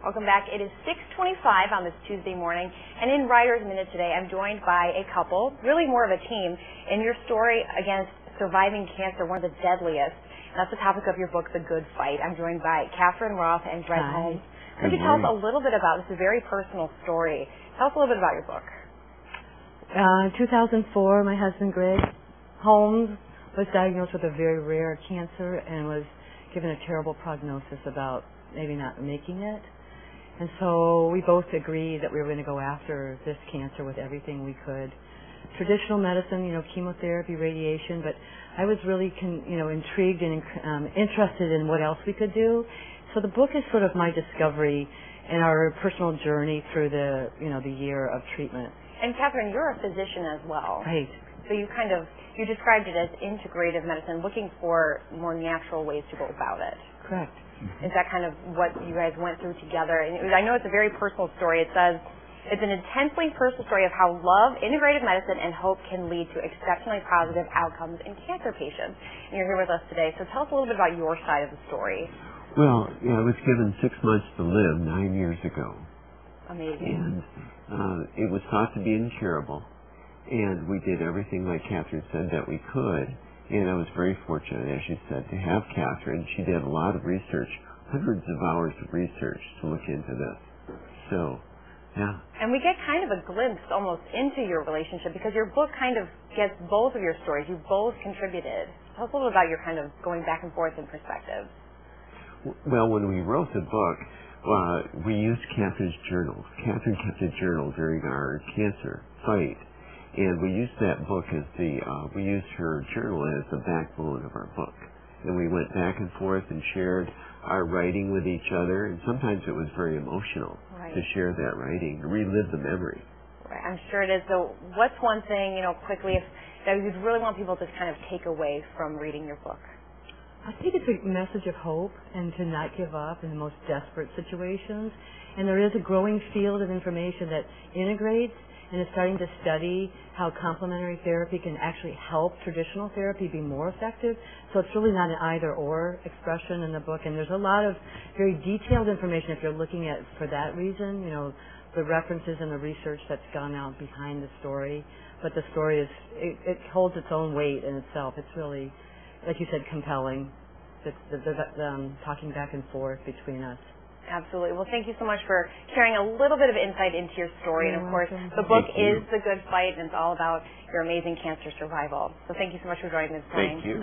Welcome back. It is 6:25 on this Tuesday morning, and in Writer's Minute today, I'm joined by a couple, really more of a team, in your story against surviving cancer, one of the deadliest. And that's the topic of your book, The Good Fight. I'm joined by Catherine Roth and Brett Holmes. Could you tell us a little bit about this? Is a very personal story. Tell us a little bit about your book. In 2004, my husband, Greg Holmes, was diagnosed with a very rare cancer and was given a terrible prognosis about maybe not making it. And so we both agreed that we were going to go after this cancer with everything we could. Traditional medicine, chemotherapy, radiation, but I was really, intrigued and interested in what else we could do. So the book is sort of my discovery and our personal journey through the year of treatment. And Catherine, you're a physician as well. Right. So you described it as integrative medicine, looking for more natural ways to go about it. Correct. Is that kind of what you guys went through together? And I know it's a very personal story. It says, it's an intensely personal story of how love, integrative medicine, and hope can lead to exceptionally positive outcomes in cancer patients. And you're here with us today. So tell us a little bit about your side of the story. Well, I was given 6 months to live 9 years ago. Amazing. And it was thought to be incurable. And we did everything, like Catherine said, that we could. And I was very fortunate, as you said, to have Catherine. She did a lot of research, hundreds of hours of research to look into this. So, yeah. And we get kind of a glimpse almost into your relationship because your book kind of gets both of your stories. You both contributed. Tell us a little about your kind of going back and forth in perspective. Well, when we wrote the book, we used Catherine's journals. Catherine kept a journal during our cancer fight. And we used that book as we used her journal as the backbone of our book. And we went back and forth and shared our writing with each other. And sometimes it was very emotional to share that writing, to relive the memory. Right, I'm sure it is. So what's one thing, quickly, that you'd really want people to kind of take away from reading your book? I think it's a message of hope and to not give up in the most desperate situations. And there is a growing field of information that integrates and is starting to study how complementary therapy can actually help traditional therapy be more effective. So it's really not an either-or expression in the book. And there's a lot of very detailed information if you're looking at for that reason, the references and the research that's gone out behind the story. But the story it holds its own weight in itself. It's really, like you said, compelling, the talking back and forth between us. Absolutely. Well, thank you so much for sharing a little bit of insight into your story. You're and, of course, welcome. the book is The Good Fight, and it's all about your amazing cancer survival. So thank you so much for joining us this morning. Thank you.